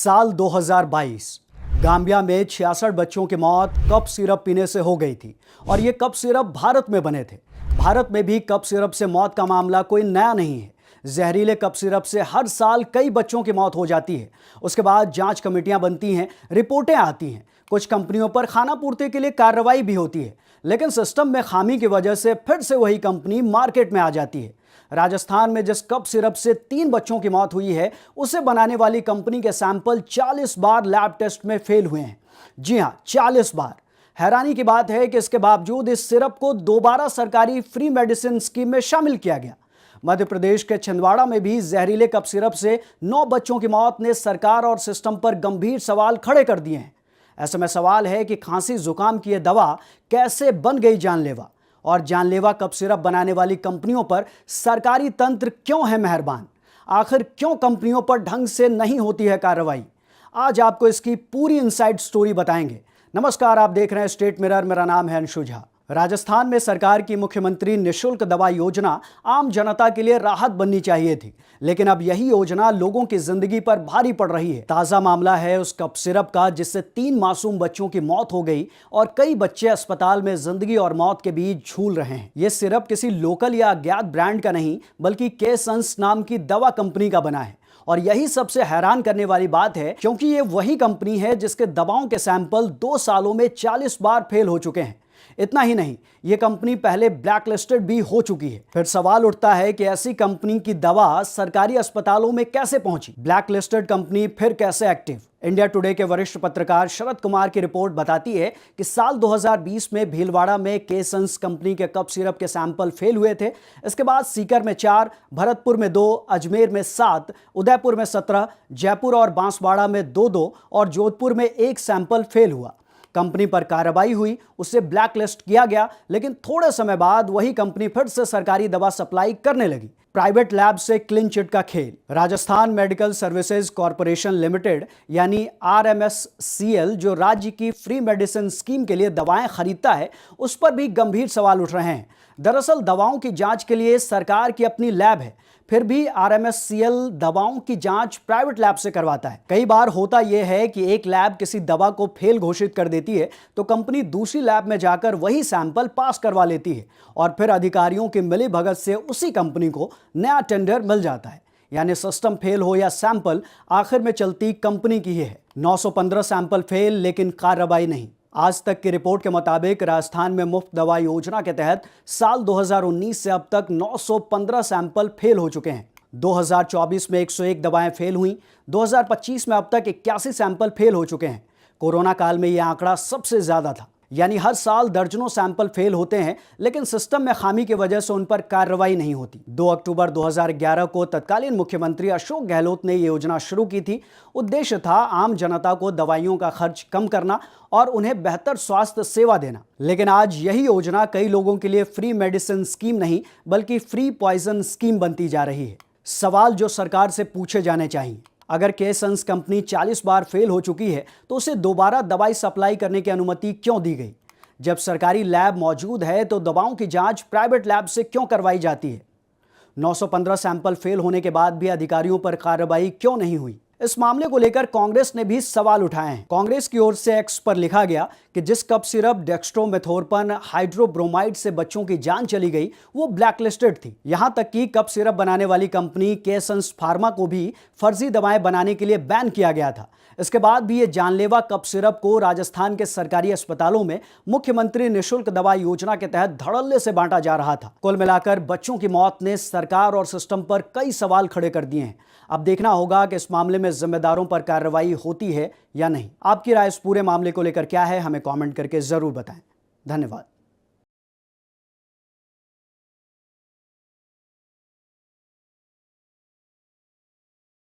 साल 2022 गाम्बिया में 66 बच्चों की मौत कप सिरप पीने से हो गई थी और ये कप सिरप भारत में बने थे। भारत में भी कप सिरप से मौत का मामला कोई नया नहीं है। जहरीले कप सिरप से हर साल कई बच्चों की मौत हो जाती है। उसके बाद जांच कमेटियां बनती हैं, रिपोर्टें आती हैं, कुछ कंपनियों पर खानापूर्ति के लिए कार्रवाई भी होती है, लेकिन सिस्टम में खामी की वजह से फिर से वही कंपनी मार्केट में आ जाती है। राजस्थान में जिस कप सिरप से 3 बच्चों की मौत हुई है, उसे बनाने वाली कंपनी के सैंपल 40 बार लैब टेस्ट में फेल हुए हैं। जी हां, 40 बार। हैरानी की बात है कि इसके बावजूद इस सिरप को दोबारा सरकारी फ्री मेडिसिन स्कीम में शामिल किया गया। मध्य प्रदेश के छिंदवाड़ा में भी जहरीले कप सिरप से 9 बच्चों की मौत ने सरकार और सिस्टम पर गंभीर सवाल खड़े कर दिए हैं। ऐसे में सवाल है कि खांसी जुकाम की यह दवा कैसे बन गई जानलेवा, और जानलेवा कप सिरप बनाने वाली कंपनियों पर सरकारी तंत्र क्यों है मेहरबान? आखिर क्यों कंपनियों पर ढंग से नहीं होती है कार्रवाई? आज आपको इसकी पूरी इनसाइड स्टोरी बताएंगे। नमस्कार, आप देख रहे हैं स्टेट मिरर। मेरा नाम है अंशु झा। राजस्थान में सरकार की मुख्यमंत्री निःशुल्क दवा योजना आम जनता के लिए राहत बननी चाहिए थी, लेकिन अब यही योजना लोगों की जिंदगी पर भारी पड़ रही है। ताजा मामला है उस कप सिरप का जिससे 3 मासूम बच्चों की मौत हो गई और कई बच्चे अस्पताल में जिंदगी और मौत के बीच झूल रहे हैं। यह सिरप किसी लोकल या अज्ञात ब्रांड का नहीं, बल्कि केसंस नाम की दवा कंपनी का बना है। और यही सबसे हैरान करने वाली बात है, क्योंकि ये वही कंपनी है जिसके दवाओं के सैंपल 2 सालों में 40 बार फेल हो चुके हैं। इतना ही नहीं, यह कंपनी पहले ब्लैक लिस्टेड भी हो चुकी है। फिर सवाल उठता है कि ऐसी कंपनी की दवा सरकारी अस्पतालों में कैसे पहुंची? ब्लैक लिस्टेड कंपनी फिर कैसे एक्टिव? इंडिया टुडे के वरिष्ठ पत्रकार शरद कुमार की रिपोर्ट बताती है कि साल 2020 में भीलवाड़ा में केसंस कंपनी के कप सिरप के सैंपल फेल हुए थे। इसके बाद सीकर में 4, भरतपुर में 2, अजमेर में 7, उदयपुर में 17, जयपुर और बांसवाड़ा में 2-2 और जोधपुर में 1 सैंपल फेल हुआ। कंपनी पर कार्रवाई हुई, उसे ब्लैक लिस्ट किया गया, लेकिन थोड़े समय बाद वही कंपनी फिर से सरकारी दवा सप्लाई करने लगी। प्राइवेट लैब से क्लीन चिट का खेल। Rajasthan medical services corporation limited यानी RMSCL, जो राज्य की फ्री मेडिसिन स्कीम के लिए दवाएं खरीदता है, उस पर भी गंभीर सवाल उठ रहे हैं। दरअसल दवाओं की जांच के लिए सरकार की अपनी लैब है, फिर भी RMSCL दवाओं की जांच प्राइवेट लैब से करवाता है। कई बार होता यह है कि एक लैब किसी दवा को फेल घोषित कर देती है तो कंपनी दूसरी लैब में जाकर वही सैंपल पास करवा लेती है और फिर अधिकारियों की मिलीभगत से उसी कंपनी को नया टेंडर मिल जाता है। यानी सिस्टम फेल हो या सैंपल, आखिर में चलती कंपनी की ही है। 915 सैंपल फेल, लेकिन कार्रवाई नहीं। आज तक की रिपोर्ट के मुताबिक राजस्थान में मुफ्त दवा योजना के तहत साल 2019 से अब तक 915 सैंपल फेल हो चुके हैं। 2024 में 101 दवाएं फेल हुई। 2025 में अब तक 81 सैंपल फेल हो चुके हैं। कोरोना काल में यह आंकड़ा सबसे ज्यादा था। यानी हर साल दर्जनों सैंपल फेल होते हैं, लेकिन सिस्टम में खामी की वजह से उन पर कार्रवाई नहीं होती। 2 अक्टूबर 2011 को तत्कालीन मुख्यमंत्री अशोक गहलोत ने यह योजना शुरू की थी। उद्देश्य था आम जनता को दवाइयों का खर्च कम करना और उन्हें बेहतर स्वास्थ्य सेवा देना। लेकिन आज यही योजना कई लोगों के लिए फ्री मेडिसिन स्कीम नहीं, बल्कि फ्री पॉइजन स्कीम बनती जा रही है। सवाल जो सरकार से पूछे जाने चाहिए, अगर केसंस कंपनी 40 बार फेल हो चुकी है तो उसे दोबारा दवाई सप्लाई करने की अनुमति क्यों दी गई? जब सरकारी लैब मौजूद है तो दवाओं की जांच प्राइवेट लैब से क्यों करवाई जाती है? 915 सैंपल फेल होने के बाद भी अधिकारियों पर कार्रवाई क्यों नहीं हुई? इस मामले को लेकर कांग्रेस ने भी सवाल उठाए हैं। कांग्रेस की ओर से एक्स पर लिखा गया कि जिस कप सिरप डेक्स्ट्रोमेथोर्पन हाइड्रोब्रोमाइड से बच्चों की जान चली गई, वो ब्लैकलिस्टेड थी। यहां तक कि कप सिरप बनाने वाली कंपनी केसंस फार्मा को भी फर्जी दवाएं बनाने के लिए बैन किया गया था। इसके बाद भी ये जानलेवा कप सिरप को राजस्थान के सरकारी अस्पतालों में मुख्यमंत्री निःशुल्क दवा योजना के तहत धड़ल्ले से बांटा जा रहा था। कुल मिलाकर बच्चों की मौत ने सरकार और सिस्टम पर कई सवाल खड़े कर दिए हैं। अब देखना होगा कि इस मामले में जिम्मेदारों पर कार्रवाई होती है या नहीं। आपकी राय इस पूरे मामले को लेकर क्या है, हमें कमेंट करके जरूर बताएं। धन्यवाद।